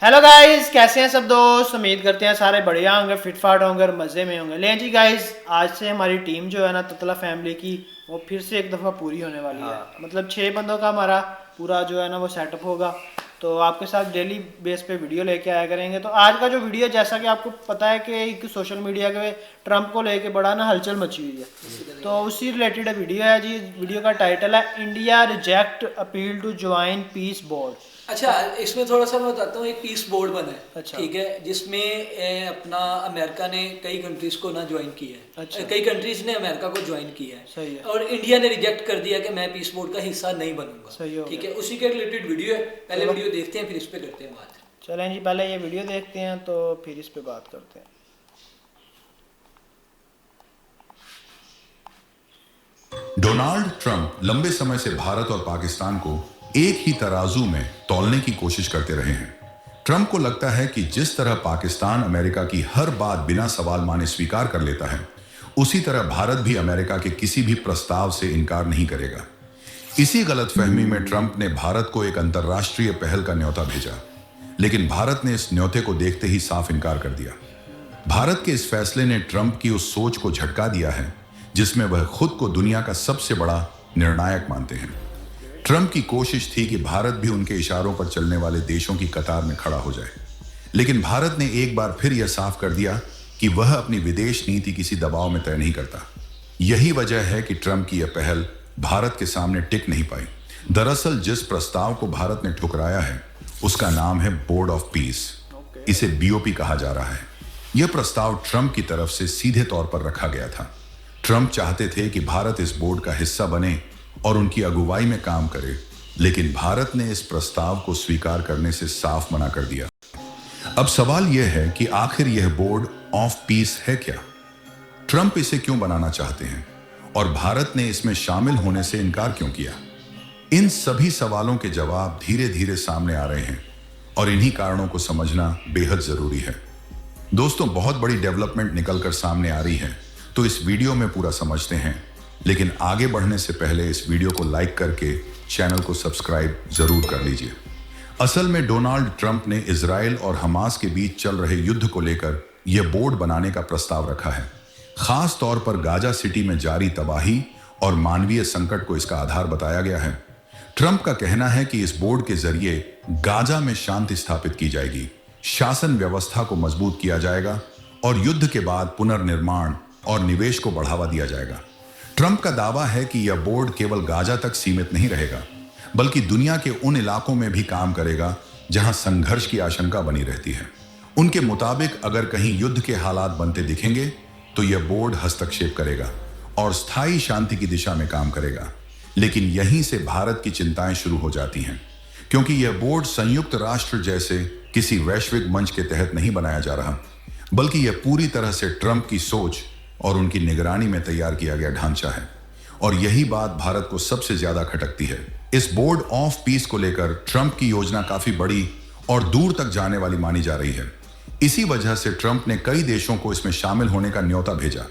Hello guys, कैसे हैं सब दोस्त। उम्मीद करते हैं सारे बढ़िया होंगे, फिट फाट होंगे और मज़े में होंगे। लें जी गाइस, आज से हमारी टीम जो है ना ततला फैमिली की, वो फिर से एक दफ़ा पूरी होने वाली है। मतलब 6 बंदों का हमारा पूरा जो है ना वो सेटअप होगा। तो आपके साथ डेली बेस पे वीडियो लेके आया करेंगे। तो आज का जो वीडियो, जैसा कि आपको पता है कि एक सोशल मीडिया के ट्रंप को लेके बड़ा ना हलचल मची हुई है, तो उसी रिलेटेड वीडियो है जी। वीडियो का टाइटल है India reject appeal to join peace board. अच्छा, इसमें थोड़ा सा मैं बताता हूँ। एक पीस बोर्ड बना है, अच्छा। ठीक है, जिसमें अपना अमेरिका ने कई कंट्रीज को ना ज्वाइन किया है। अच्छा। कई कंट्रीज ने अमेरिका को ज्वाइन किया है। सही है। और इंडिया ने रिजेक्ट कर दिया कि मैं पीस बोर्ड का हिस्सा नहीं बनूंगा। सही हो ठीक गया। है, उसी के रिलेटेड वीडियो है। पहले चलो। वीडियो देखते हैं, फिर इस पे करते हैं बात। चलें जी, पहले ये वीडियो देखते हैं तो फिर इस पे बात करते हैं। डोनाल्ड ट्रंप लंबे समय से भारत और पाकिस्तान को एक ही तराजू में तौलने की कोशिश करते रहे हैं। ट्रंप को लगता है कि जिस तरह पाकिस्तान अमेरिका की हर बात बिना सवाल माने स्वीकार कर लेता है, उसी तरह भारत भी अमेरिका के किसी भी प्रस्ताव से इनकार नहीं करेगा। इसी गलतफहमी में ट्रंप ने भारत को एक अंतर्राष्ट्रीय पहल का न्योता भेजा, लेकिन भारत ने इस न्योते को देखते ही साफ इनकार कर दिया। भारत के इस फैसले ने ट्रंप की उस सोच को झटका दिया है जिसमें वह खुद को दुनिया का सबसे बड़ा निर्णायक मानते हैं। ट्रंप की कोशिश थी कि भारत भी उनके इशारों पर चलने वाले देशों की कतार में खड़ा हो जाए, लेकिन भारत ने एक बार फिर यह साफ कर दिया कि वह अपनी विदेश नीति किसी दबाव में तय नहीं करता। यही वजह है कि ट्रंप की यह पहल भारत के सामने टिक नहीं पाई। दरअसल जिस प्रस्ताव को भारत ने ठुकराया है उसका नाम है बोर्ड ऑफ पीस। इसे बीओपी कहा जा रहा है। यह प्रस्ताव ट्रंप की तरफ से सीधे तौर पर रखा गया था। ट्रंप चाहते थे कि भारत इस बोर्ड का हिस्सा बने और उनकी अगुवाई में काम करे, लेकिन भारत ने इस प्रस्ताव को स्वीकार करने से साफ मना कर दिया। अब सवाल यह है कि आखिर यह बोर्ड ऑफ पीस है क्या? ट्रंप इसे क्यों बनाना चाहते हैं और भारत ने इसमें शामिल होने से इनकार क्यों किया? इन सभी सवालों के जवाब धीरे धीरे सामने आ रहे हैं और इन्हीं कारणों को समझना बेहद जरूरी है। दोस्तों, बहुत बड़ी डेवलपमेंट निकलकर सामने आ रही है, तो इस वीडियो में पूरा समझते हैं। लेकिन आगे बढ़ने से पहले इस वीडियो को लाइक करके चैनल को सब्सक्राइब जरूर कर लीजिए। असल में डोनाल्ड ट्रंप ने इजराइल और हमास के बीच चल रहे युद्ध को लेकर यह बोर्ड बनाने का प्रस्ताव रखा है। खास तौर पर गाजा सिटी में जारी तबाही और मानवीय संकट को इसका आधार बताया गया है। ट्रंप का कहना है कि इस बोर्ड के जरिए गाजा में शांति स्थापित की जाएगी, शासन व्यवस्था को मजबूत किया जाएगा और युद्ध के बाद पुनर्निर्माण और निवेश को बढ़ावा दिया जाएगा। ट्रंप का दावा है कि यह बोर्ड केवल गाजा तक सीमित नहीं रहेगा, बल्कि दुनिया के उन इलाकों में भी काम करेगा जहां संघर्ष की आशंका बनी रहती है। उनके मुताबिक अगर कहीं युद्ध के हालात बनते दिखेंगे तो यह बोर्ड हस्तक्षेप करेगा और स्थायी शांति की दिशा में काम करेगा। लेकिन यहीं से भारत की चिंताएं शुरू हो जाती हैं, क्योंकि यह बोर्ड संयुक्त राष्ट्र जैसे किसी वैश्विक मंच के तहत नहीं बनाया जा रहा, बल्कि यह पूरी तरह से ट्रंप की सोच और उनकी निगरानी में तैयार किया गया ढांचा है। और यही बात भारत को सबसे ज्यादा खटकती है। इस बोर्ड ऑफ पीस को लेकर ट्रंप की योजना काफी बड़ी और दूर तक जाने वाली मानी जा रही है। इसी वजह से ट्रंप ने कई देशों को इसमें शामिल होने का न्योता भेजा।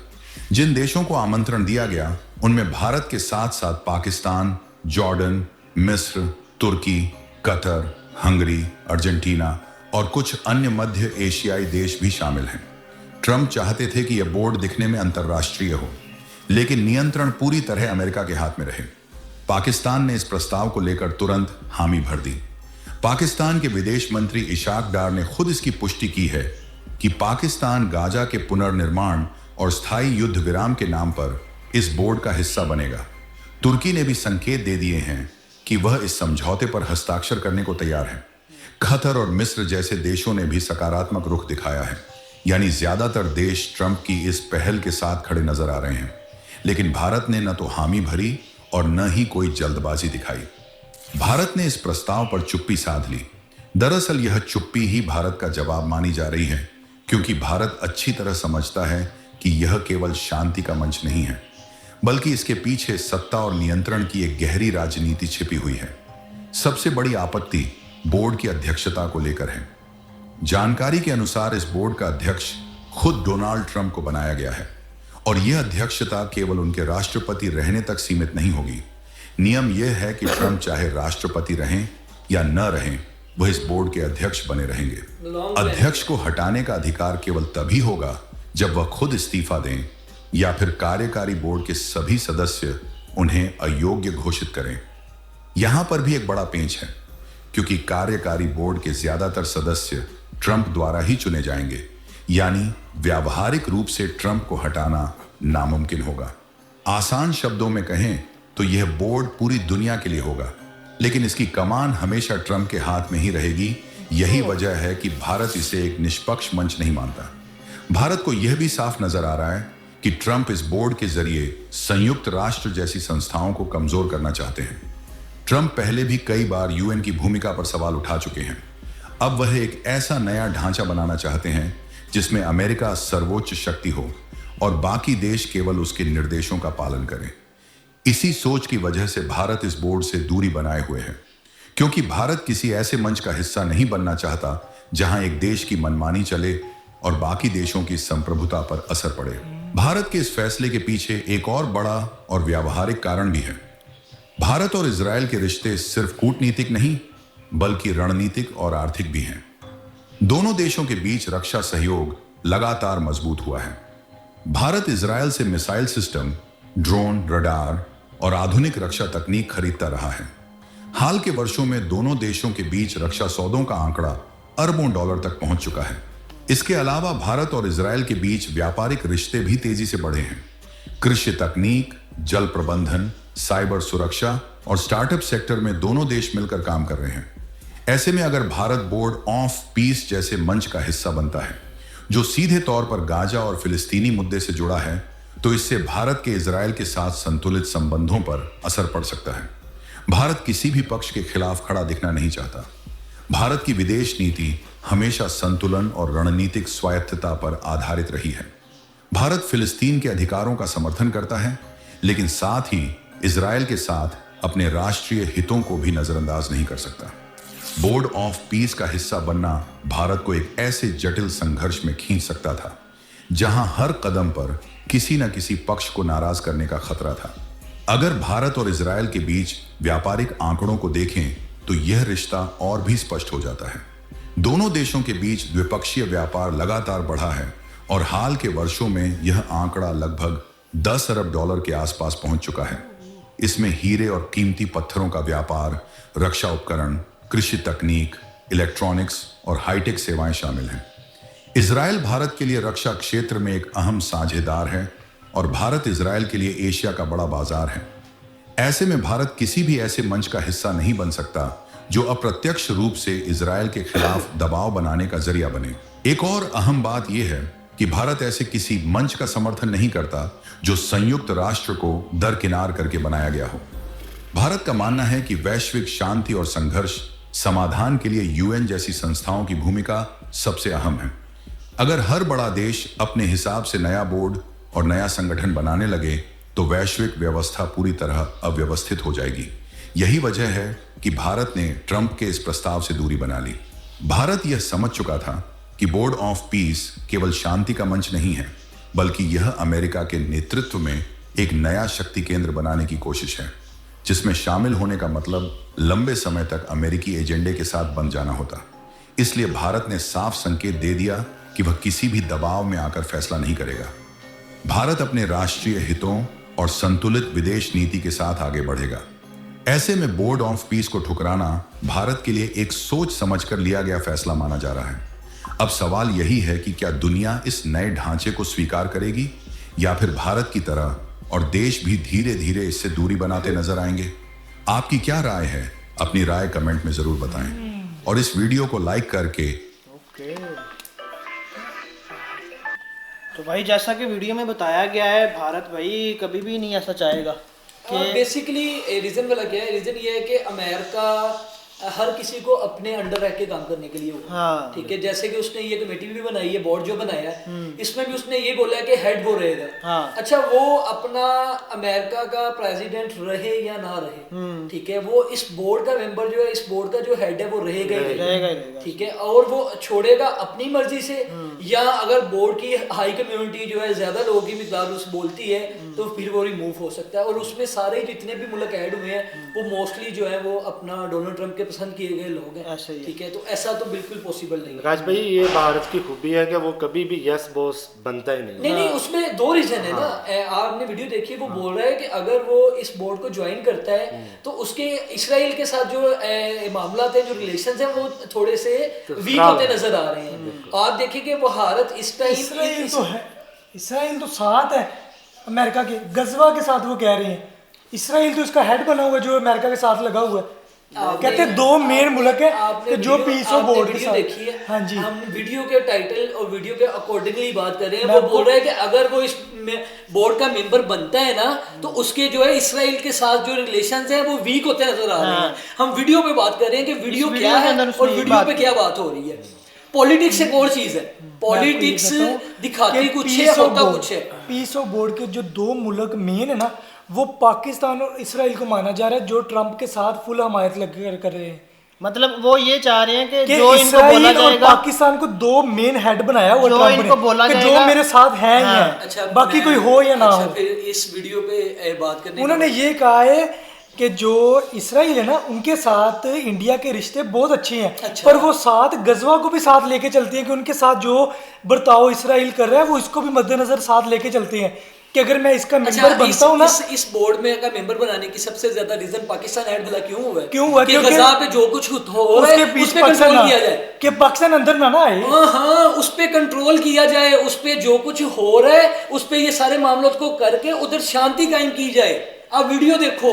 जिन देशों को आमंत्रण दिया गया उनमें भारत के साथ साथ पाकिस्तान, जॉर्डन, मिस्र, तुर्की, कतर, हंगरी, अर्जेंटीना और कुछ अन्य मध्य एशियाई देश भी शामिल हैं। ट्रंप चाहते थे कि यह बोर्ड दिखने में अंतर्राष्ट्रीय हो, लेकिन नियंत्रण पूरी तरह अमेरिका के हाथ में रहे। पाकिस्तान ने इस प्रस्ताव को लेकर तुरंत हामी भर दी। पाकिस्तान के विदेश मंत्री इशाक डार ने खुद इसकी पुष्टि की है कि पाकिस्तान गाजा के पुनर्निर्माण और स्थायी युद्ध विराम के नाम पर इस बोर्ड का हिस्सा बनेगा। तुर्की ने भी संकेत दे दिए हैं कि वह इस समझौते पर हस्ताक्षर करने को तैयार है। कतर और मिस्र जैसे देशों ने भी सकारात्मक रुख दिखाया है, यानी ज्यादातर देश ट्रंप की इस पहल के साथ खड़े नजर आ रहे हैं। लेकिन भारत ने न तो हामी भरी और न ही कोई जल्दबाजी दिखाई। भारत ने इस प्रस्ताव पर चुप्पी साध ली। दरअसल यह चुप्पी ही भारत का जवाब मानी जा रही है, क्योंकि भारत अच्छी तरह समझता है कि यह केवल शांति का मंच नहीं है, बल्कि इसके पीछे सत्ता और नियंत्रण की एक गहरी राजनीति छिपी हुई है। सबसे बड़ी आपत्ति बोर्ड की अध्यक्षता को लेकर है। जानकारी के अनुसार इस बोर्ड का अध्यक्ष खुद डोनाल्ड ट्रंप को बनाया गया है और यह अध्यक्षता केवल उनके राष्ट्रपति रहने तक सीमित नहीं होगी। नियम यह है कि ट्रंप चाहे राष्ट्रपति रहें या न रहें, वह इस बोर्ड के अध्यक्ष बने रहेंगे। Long अध्यक्ष को हटाने का अधिकार केवल तभी होगा जब वह खुद इस्तीफा दें या फिर कार्यकारी बोर्ड के सभी सदस्य उन्हें अयोग्य घोषित करें। यहां पर भी एक बड़ा पेंच है, क्योंकि कार्यकारी बोर्ड के ज्यादातर सदस्य ट्रंप द्वारा ही चुने जाएंगे, यानी व्यावहारिक रूप से ट्रंप को हटाना नामुमकिन होगा। आसान शब्दों में कहें तो यह बोर्ड पूरी दुनिया के लिए होगा, लेकिन इसकी कमान हमेशा ट्रंप के हाथ में ही रहेगी। यही वजह है कि भारत इसे एक निष्पक्ष मंच नहीं मानता। भारत को यह भी साफ नजर आ रहा है कि ट्रंप इस बोर्ड के जरिए संयुक्त राष्ट्र जैसी संस्थाओं को कमजोर करना चाहते हैं। ट्रंप पहले भी कई बार यूएन की भूमिका पर सवाल उठा चुके हैं। अब वह एक ऐसा नया ढांचा बनाना चाहते हैं जिसमें अमेरिका सर्वोच्च शक्ति हो और बाकी देश केवल उसके निर्देशों का पालन करें। इसी सोच की वजह से भारत इस बोर्ड से दूरी बनाए हुए है, क्योंकि भारत किसी ऐसे मंच का हिस्सा नहीं बनना चाहता जहां एक देश की मनमानी चले और बाकी देशों की संप्रभुता पर असर पड़े। भारत के इस फैसले के पीछे एक और बड़ा और व्यावहारिक कारण भी है। भारत और इजरायल के रिश्ते सिर्फ कूटनीतिक नहीं बल्कि रणनीतिक और आर्थिक भी हैं। दोनों देशों के बीच रक्षा सहयोग लगातार मजबूत हुआ है। भारत इजरायल से मिसाइल सिस्टम, ड्रोन, रडार और आधुनिक रक्षा तकनीक खरीदता रहा है। हाल के वर्षों में दोनों देशों के बीच रक्षा सौदों का आंकड़ा अरबों डॉलर तक पहुंच चुका है। इसके अलावा भारत और इजरायल के बीच व्यापारिक रिश्ते भी तेजी से बढ़े हैं। कृषि तकनीक, जल प्रबंधन, साइबर सुरक्षा और स्टार्टअप सेक्टर में दोनों देश मिलकर काम कर रहे हैं। ऐसे में अगर भारत बोर्ड ऑफ पीस जैसे मंच का हिस्सा बनता है, जो सीधे तौर पर गाजा और फिलिस्तीनी मुद्दे से जुड़ा है, तो इससे भारत के इजरायल के साथ संतुलित संबंधों पर असर पड़ सकता है। भारत किसी भी पक्ष के खिलाफ खड़ा दिखना नहीं चाहता। भारत की विदेश नीति हमेशा संतुलन और रणनीतिक स्वायत्तता पर आधारित रही है। भारत फिलिस्तीन के अधिकारों का समर्थन करता है, लेकिन साथ ही इजरायल के साथ अपने राष्ट्रीय हितों को भी नजरअंदाज नहीं कर सकता। बोर्ड ऑफ पीस का हिस्सा बनना भारत को एक ऐसे जटिल संघर्ष में खींच सकता था जहां हर कदम पर किसी न किसी पक्ष को नाराज करने का खतरा था। अगर भारत और इजरायल के बीच व्यापारिक आंकड़ों को देखें तो यह रिश्ता और भी स्पष्ट हो जाता है। दोनों देशों के बीच द्विपक्षीय व्यापार लगातार बढ़ा है और हाल के वर्षों में यह आंकड़ा लगभग 10 अरब डॉलर के आसपास पहुंच चुका है। इसमें हीरे और कीमती पत्थरों का व्यापार, रक्षा उपकरण, कृषि तकनीक, इलेक्ट्रॉनिक्स और हाईटेक सेवाएं शामिल हैं। इजरायल भारत के लिए रक्षा क्षेत्र में एक अहम साझेदार है और भारत इजरायल के लिए एशिया का बड़ा बाजार है। ऐसे में भारत किसी भी ऐसे मंच का हिस्सा नहीं बन सकता जो अप्रत्यक्ष रूप से इजरायल के खिलाफ दबाव बनाने का जरिया बने। एक और अहम बात यह है कि भारत ऐसे किसी मंच का समर्थन नहीं करता जो संयुक्त राष्ट्र को दरकिनार करके बनाया गया हो। भारत का मानना है कि वैश्विक शांति और संघर्ष समाधान के लिए यूएन जैसी संस्थाओं की भूमिका सबसे अहम है। अगर हर बड़ा देश अपने हिसाब से नया बोर्ड और नया संगठन बनाने लगे तो वैश्विक व्यवस्था पूरी तरह अव्यवस्थित हो जाएगी। यही वजह है कि भारत ने ट्रंप के इस प्रस्ताव से दूरी बना ली। भारत यह समझ चुका था कि बोर्ड ऑफ पीस केवल शांति का मंच नहीं है, बल्कि यह अमेरिका के नेतृत्व में एक नया शक्ति केंद्र बनाने की कोशिश है, जिसमें शामिल होने का मतलब लंबे समय तक अमेरिकी एजेंडे के साथ बंध जाना होता। इसलिए भारत ने साफ संकेत दे दिया कि वह किसी भी दबाव में आकर फैसला नहीं करेगा। भारत अपने राष्ट्रीय हितों और संतुलित विदेश नीति के साथ आगे बढ़ेगा। ऐसे में बोर्ड ऑफ पीस को ठुकराना भारत के लिए एक सोच समझकर लिया गया फैसला माना जा रहा है। अब सवाल यही है कि क्या दुनिया इस नए ढांचे को स्वीकार करेगी या फिर भारत की तरह और देश भी धीरे धीरे इससे दूरी बनाते नजर आएंगे। आपकी क्या राय है? अपनी राय कमेंट में जरूर बताएं और इस वीडियो को लाइक करके तो भाई जैसा कि वीडियो में बताया गया है, भारत भाई कभी भी नहीं ऐसा चाहेगा कि बेसिकली रीजन वाला क्या है? रीजन ये है कि अमेरिका हर किसी को अपने अंडर रह के काम करने के लिए होगा। हाँ। ठीक है, जैसे कि उसने ये कमेटी भी बनाई है, बोर्ड जो बनाया है, इसमें भी उसने ये बोला है कि हेड वो रहेगा। हाँ। अच्छा, वो अपना अमेरिका का प्रेसिडेंट रहे या ना रहे, ठीक है, वो इस बोर्ड का मेंबर जो है, इस बोर्ड का जो हेड है वो रहेगा ही रहेगा। ठीक है, और वो छोड़ेगा अपनी मर्जी से या अगर बोर्ड की हाई कम्युनिटी जो है ज्यादा लोगों की मिकदार उस बोलती है तो फिर वो रिमूव हो सकता है। और उसमें सारे जितने भी मुल्क ऐड हुए हैं वो मोस्टली जो है वो अपना डोनाल्ड ट्रंप के पसंद किए गए लोग हैं, ऐसा ही है। ठीक है, तो ऐसा तो बिल्कुल पॉसिबल नहीं है। प्रकाश भाई ये भारत की खूबी है कि वो कभी भी यस बॉस बनता ही नहीं। नहीं, उसमें दो रीजन है ना। आपने वीडियो देखी, वो बोल रहा है कि अगर वो इस बोर्ड को ज्वाइन करता है तो उसके इसराइल के साथ जो मामला थे, जो रिलेशंस हैं, वो थोड़े से वीक होते नजर आ रहे हैं। आप देखिए कि वो भारत इस टाइम इसराइल तो है, इसराइल तो साथ है अमेरिका के, गजवा के साथ वो कह रहे हैं। इसराइल तो इसका हेड बना हुआ है जो अमेरिका के साथ लगा हुआ है। कहते हैं दो मेन मुल्क है कि जो पीस ऑफ बोर्ड के साथ। देखी है? हाँ जी, हम वीडियो के टाइटल और वीडियो के अकॉर्डिंगली बात कर रहे हैं। वो बोल रहे हैं कि अगर वो इस बोर्ड का मेंबर बनता है ना, तो उसके जो है इसराइल के साथ जो रिलेशंस हैं वो वीक होते नजर आ रहे हैं। हम वीडियो पे बात कर रहे हैं कि वीडियो क्या है और वीडियो पे क्या बात हो रही है। पॉलिटिक्स एक और चीज है, पॉलिटिक्स दिखाती कुछ है, होता कुछ है। पीस ऑफ बोर्ड के जो दो मुल्क मेन है ना, वो पाकिस्तान और इसराइल को माना जा रहा है, जो ट्रंप के साथ फुल हमायत लग कर रहे हैं। मतलब वो ये चाह रहे हैं कि कि जो इनको बोला इसराइल और जाएगा, पाकिस्तान को दो मेन हेड बनाया हुआ जो ट्रंप इनको ने, बोला कि जो जाएगा। मेरे साथ हैं ही हाँ। हैं, अच्छा, बाकी कोई हो या ना अच्छा, हो। फिर इस वीडियो पे बात करने उन्होंने ये कहा है कि जो इसराइल है ना, उनके साथ इंडिया के रिश्ते बहुत अच्छे हैं। अच्छा। पर वो साथ गजवा को भी साथ लेके चलते हैं कि उनके साथ जो बर्ताव इसराइल कर रहा है वो इसको भी मद्देनजर साथ लेके चलते हैं कि अगर मैं इसका मेंबर बनता हूँ ना। इस बोर्ड में का मेंबर बनाने की सबसे ज्यादा रीजन पाकिस्तान ऐड भला क्यों हुआ है? क्यों हुआ? कि क्योंकि गजा पे जो कुछ हो रहा उसके है बीच उस पे पाकिस्तान कंट्रोल ना किया जाए। कि पाकिस्तान अंदर ना आए। हाँ, उस पे कंट्रोल किया जाए, उस पे जो कुछ हो रहा है उस पे ये सारे मामलों को करके उधर शांति कायम की जाए। आप वीडियो देखो।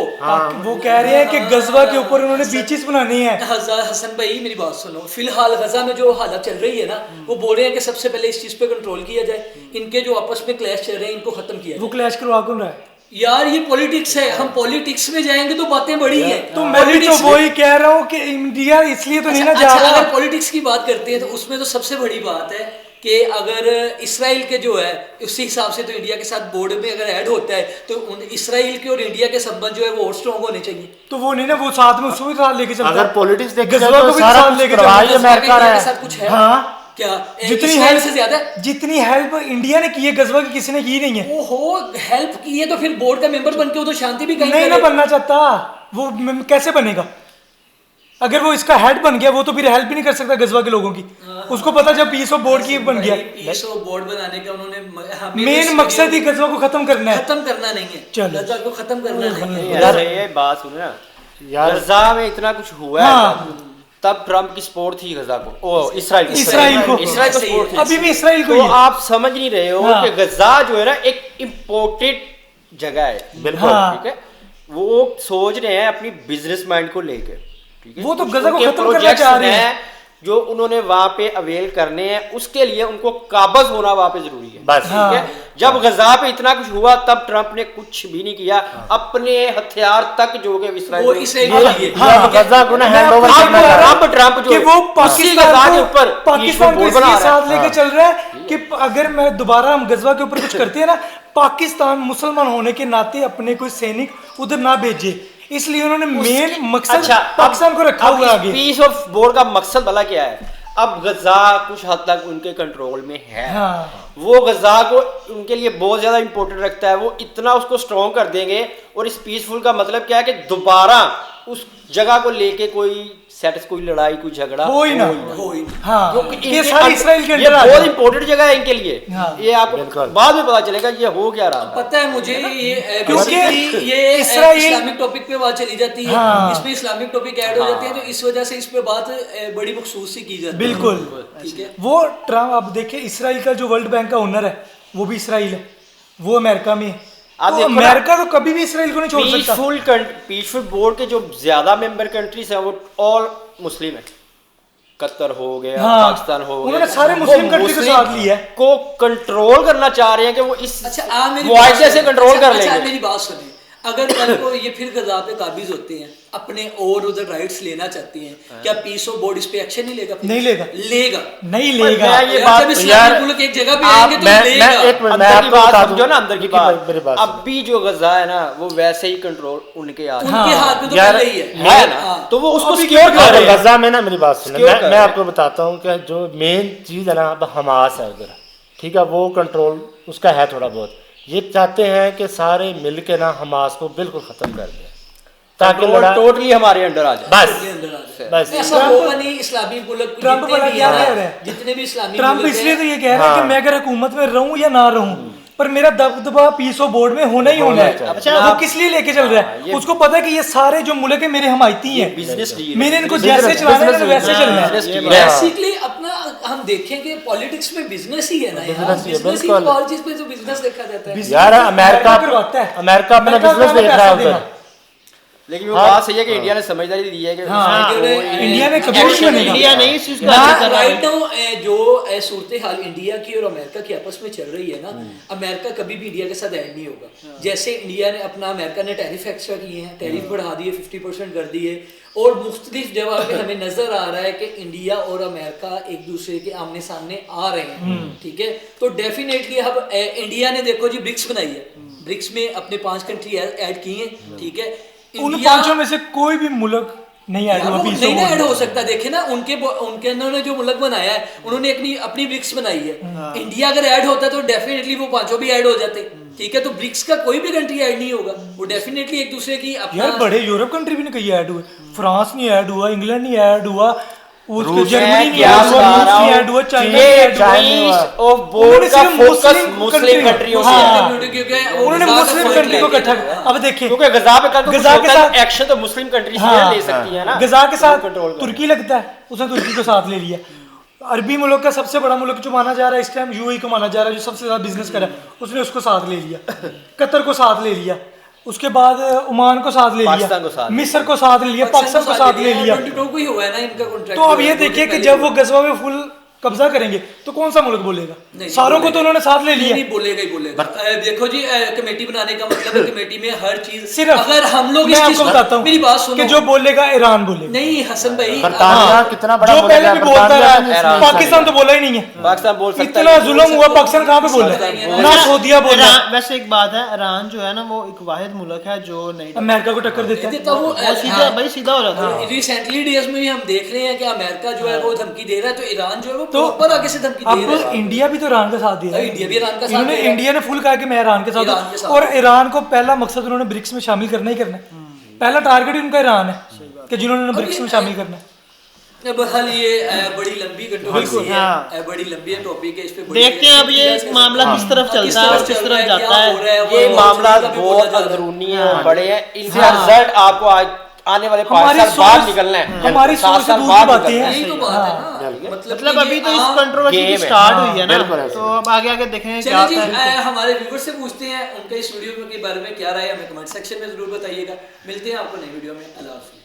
वो कह रहे हैं कि गजवा के ऊपर उन्होंने बीचेस बनाने हैं। हसन भाई मेरी बात सुनो, फिलहाल गजा में जो हालत चल रही है ना, वो बोल रहे हैं कि सबसे पहले इस चीज पे कंट्रोल किया जाए। इनके जो आपस में क्लैश चल रहे हैं इनको खत्म किया वो जाए। क्लैश करवा कौन रहा है? यार ये पॉलिटिक्स है, हम पॉलिटिक्स में जाएंगे तो बातें बड़ी हैं। तो मैं भी तो वही कह रहा हूँ कि इंडिया इसलिए तो नहीं ना जा रहा। अगर पॉलिटिक्स की बात करते हैं तो उसमें तो सबसे बड़ी बात है कि अगर इसराइल के जो है उसी हिसाब से तो इंडिया के साथ बोर्ड में अगर ऐड होता है तो इसराइल के और इंडिया के संबंध जो है वो और स्ट्रॉन्ग होने चाहिए। तो वो नहीं ना, वो साथ में उसको भी साथ लेके चलता है। अगर पॉलिटिक्स देखी जाए गजवा तो को भी सारा साथ कुछ लेके करवा ही चलता है। अमेरिका रहा के साथ है। कुछ है हाँ, क्या? जितनी इसराइल हेल्प से ज्यादा जितनी हेल्प इंडिया ने की है गजवा की किसी ने की नहीं है। ओहो, हेल्प की है तो फिर बोर्ड का मेंबर बन के वो तो शांति भी कहीं नहीं ना करे। बनना चाहता वो, कैसे बनेगा? अगर वो इसका हेड बन गया वो तो फिर हेल्प भी नहीं कर सकता गजवा के लोगों की। उसको पता जब पीस ऑफ बोर्ड की बन गया, पीस ऑफ बोर्ड बनाने का उन्होंने मेन मकसद ही गजवा को खत्म करना है। खत्म करना नहीं है, चलो। गजा को खत्म करना नहीं है। यार ये बात सुनो ना यार गजा में इतना कुछ हुआ है तब ट्रम्प की सपोर्ट थी गजा को, ओ इसराइल को सपोर्ट थी। अभी भी इसराइल को तो ही है। आप समझ नहीं रहे हो हाँ। कि गजा जो है ना एक इम्पोर्टेड जगह है। बिल्कुल। हाँ। ठीक है, वो सोच रहे हैं अपनी बिजनेस माइंड को लेकर। ठीक है, वो तो कुछ गजा को उनके खत्म करना प्रोजेक्ट्स चाह रहे हैं। हैं जो उन्होंने वहां पे अवेल करने हैं, उसके लिए उनको काबज होना वहां पे जरूरी है। बस। ठीक है, जब गजा पे इतना कुछ हुआ तब ट्रम्प ने कुछ भी नहीं किया, अपने हथियार तक जो कि वो इसराइल इसराइल को- के लिए। अब गजा को ना हैंड ओवर आपको करना बता रहा है। अब ट्रम्प जो कि वो उसी गजा के ऊपर पाकिस्तान को बोर्ड बना इसलिए रहा है। साथ लेके चल रहा है कि अगर मैं दोबारा हम गजवा के ऊपर कुछ करते हैं ना, पाकिस्तान मुसलमान होने के नाते अपने कोई सैनिक उधर ना भेजे, इसलिए उन्होंने मेन मकसद अच्छा, पाकिस्तान को रखा हुआ है आगे। पीस ऑफ बोर्ड का मकसद भला क्या है? अब गजा कुछ हद तक उनके कंट्रोल में है। हाँ। वो गजा को उनके लिए बहुत ज्यादा इंपॉर्टेंट रखता है, वो इतना उसको स्ट्रॉन्ग कर देंगे। और इस पीसफुल का मतलब क्या है कि दोबारा उस जगह को लेके कोई सेट्स, कोई लड़ाई, कोई झगड़ा हो ही ना। हो ही। हाँ, क्योंकि ये इनके सारी अंदर- इसराइल के ये अंदर आ बहुत जाए। इंपॉर्टेंट जगह है इनके लिए। हाँ। ये आपको बिल्कुल। बाद में पता चलेगा ये हो क्या रहा है। पता है मुझे ये क्योंकि basically ये इसराइल- इस्लामिक टॉपिक पे बात चली जाती है। हाँ। इसमें इस्लामिक टॉपिक ऐड हो जाते हैं तो इस वजह से इस पे बात बड़ी मखसूस सी की जाती है। बिल्कुल। ठीक है। वो ट्रम्प, आप देखिए इसराइल का जो वर्ल्ड बैंक का ओनर है वो भी इसराइल है, वो अमेरिका में है। आप तो देखो ना, अमेरिका तो कभी भी इसराइल को नहीं छोड़ सकता। पीसफुल बोर्ड के जो ज्यादा मेंबर कंट्रीज हैं वो ऑल मुस्लिम है। कतर हो गया, हाँ, पाकिस्तान हो गया, उन्होंने सारे वो मुस्लिम कंट्री को मुस्लिम साथ लिया है। को कंट्रोल करना चाह रहे हैं कि वो इस अच्छा आप मेरी मुआहदे बात से सुनिए। कंट्रोल कर अच्छा, लेंगे। मेरी बात सुनिए, अगर कल को ये फिर गजा पे काबिज होते हैं, अपने और उधर राइट्स लेना चाहते हैं, क्या पीस ऑफ बोर्ड इस पे एक्शन नहीं लेगा? नहीं लेगा। लेगा। नहीं पर लेगा। मैं ये यार, बात जब यार, इस्लामिक मुल्क एक जगह पे आप- आएंगे तो मैं लेगा। एक मिनट, मैं अंदर की आपको बात बता समझो दूं। ना, अंदर की देखिए, बात। मेरी बात अब भी जो गजा है ना वो वैसे ही कंट्रोल उनके हाथ में उनके हाथ में तो यार, पहले ही है। है ना, हाँ। तो वो उसको अभी सिक्योर कर रहे हैं। गजा में ना, मेरी बात सुने, Secure कर मैं रहे हैं। आपको बताता हूँ कि जो मेन चीज़ है ना, अब हमास है उधर, ठीक है, वो कंट्रोल उसका है थोड़ा बहुत। ये चाहते हैं कि सारे मिल के ना हमास को बिल्कुल ख़त्म कर दें। ताकि कंट्रोल लड़ा टोटली हमारे अंडर आ जाए। बस के अंदर आ जाए। बस ऐसा होगा नहीं। इस्लामी मुल्क ट्रम्प जितने वाला भी क्या हैं, कह रहा है? जितने भी इस्लामी ट्रम्प मुल्क इसलिए हैं, तो ये कह रहा है कि मैं अगर हुकूमत में रहूं या ना रहूं, पर मेरा दबदबा पीस ऑफ बोर्ड में होना ही होना है। अच्छा, वो किस लिए लेके चल रहा है? उसको पता है कि ये सारे जो मुल्क है मेरे हमायती हैं, बिजनेस डील मैंने इनको जैसे चलाना है ना वैसे चलना है। बेसिकली अपना हम देखेंगे पॉलिटिक्स में बिजनेस ही है ना यार। Business ही है, बिजनेस ही बिल्कुल। तो हर चीज पे जो बिजनेस देखा जाता है। यार अमेरिका करवाता है। अमेरिका अपना अमेरिका बिजनेस अपना देख रहा है पैसा उधर। लेकिन वो बात सही है कि इंडिया ने समझदारी दी है कि इंडिया में कभी नहीं बनेगा। इंडिया नहीं इस चीज को अच्छी कर रहा है। राइट नाउ जो सूरत हाल इंडिया की और अमेरिका की आपस में चल रही है ना, अमेरिका कभी भी इंडिया के साथ ऐड नहीं होगा। जैसे इंडिया ने अपना, अमेरिका ने टैरिफ एक्स्ट्रा किए हैं, टैरिफ बढ़ा दिए, 50% कर दिए, और मुख्तलिफ जगह पे हमें नजर आ रहा है कि इंडिया और अमेरिका एक दूसरे के आमने सामने आ रहे हैं। ठीक है, तो डेफिनेटली अब इंडिया ने देखो जी ब्रिक्स बनाई है, ब्रिक्स में अपने 5 कंट्री ऐड की हैं। ठीक है, उन पांचों में से कोई भी मुल्क नहीं ऐड हुआ पीस नहीं ऑफ ना ऐड बोर्ड। हो सकता। देखे ना उनके उन्होंने जो मुल्क बनाया है, उन्होंने अपनी ब्रिक्स बनाई है। इंडिया अगर ऐड होता तो डेफिनेटली वो 5 भी ऐड हो जाते। ठीक है, तो ब्रिक्स का कोई भी कंट्री ऐड नहीं होगा, वो डेफिनेटली एक दूसरे की यार बड़े यूरोप कंट्री भी नहीं कहीं ऐड हुए, फ्रांस नहीं ऐड हुआ, इंग्लैंड नहीं ऐड हुआ, उसके जर्मनी नहीं ऐड हुआ, रूस नहीं ऐड हुआ, चाइना नहीं ऐड हुआ। ऑफ बोर्ड का फोकस मुस्लिम कंट्रियों से है। उन्होंने मुस्लिम कंट्री को इकट्ठा किया। अब देखिए क्योंकि गजा पे कल गजा के साथ एक्शन तो मुस्लिम कंट्री हाँ, ले सकती है ना। गजा के साथ कंट्रोल तुर्की लगता है, उसने तुर्की को साथ ले लिया। अरबी मुल्क का सबसे बड़ा मुल्क जो माना जा रहा है इस टाइम यूएई को माना जा रहा है, जो सबसे ज्यादा बिजनेस कर रहा है, उसने उसको साथ ले लिया। कतर को साथ ले लिया, उसके बाद ओमान को साथ ले पाकिस्तान को लिया, साथ मिस्र को साथ ले लिया, पाकिस्तान को साथ ले लिया। 22 को ही हुआ है ना इनका कॉन्ट्रैक्ट। तो अब ये देखिए कि जब वो गजवा में फुल कब्जा करेंगे तो कौन सा मुल्क बोलेगा? नहीं, सारों को बोलेगा। तो उन्होंने साथ ले लिया। नहीं बोलेगा ही बोलेगा। देखो जी, कमेटी बनाने का मतलब है कमेटी में हर चीज सिर्फ अगर हम लोग मैं इस आपको चीज बताता हूँ मेरी बात सुनो कि जो बोलेगा ईरान बोलेगा। नहीं हसन भाई, बरतानिया कितना बड़ा जो मुल्क पहले है, भी बोलता बरतानिया रहा, ने पाकिस्तान तो बोला ही नहीं है। पाकिस्तान बोल सकता इतना है। जुल्म हुआ, पाकिस्तान कहाँ पे बोला बोलता ना? सऊदीया बोला, ईरान- वैसे एक बात है, ईरान जो है ना वो एक वाहिद मुल्क है जो नहीं अमेरिका को टक्कर देता है। देता वो सीधा भाई सीधा हो जाता है। रिसेंटली डेज में भी हम देख रहे हैं कि अमेरिका जो है वो धमकी दे रहा है, तो ईरान जो है वो तो प्रॉपर आगे से धमकी दे अब रहा है। इंडिया भी तो ईरान का साथ दे रहा है। इंडिया भी ईरान का साथ इन्होंने दे रहा है। इंडिया ने फुल कहा कि मैं ईरान के साथ ईरान के हूं, साथ। और ईरान को पहला मकसद उन्होंने ब्रिक्स में शामिल करना ही करना है। पहला टारगेट ही उनका ईरान है कि जिन्होंने ब्रिक्स में शामिल करना है। बहरहाल ये बड़ी लंबी कंट्रोवर्सी है, हाँ। बड़ी लंबी टॉपिक है, इस पे बड़ी देखते हैं अब ये बहस मामला किस तरफ चलता है और किस तरफ जाता है। ये मामला बहुत अंदरूनी है, बड़े हैं, इनका रिजल्ट आपको आज आने वाले 5 हमारी साल बाद सोच- निकलना है, हमारी 7 सोच से साल दूर बाद की बातें निकलना हैं। है। यही तो बात है ना। मतलब अभी तो इस कंट्रोवर्सी की गेम है। स्टार्ट हुई है ना, बिल्कुल ऐसे। तो अब आगे आगे देखेंगे क्या चलिए जी, होता है। हमारे व्यूअर्स से पूछते हैं उनका इस वीडियो के बारे में क्या राय है, हमें कमेंट सेक्शन में जरूर बताइएगा। मिलते हैं आपको नई वीडियो में। अल्लाह हाफिज़।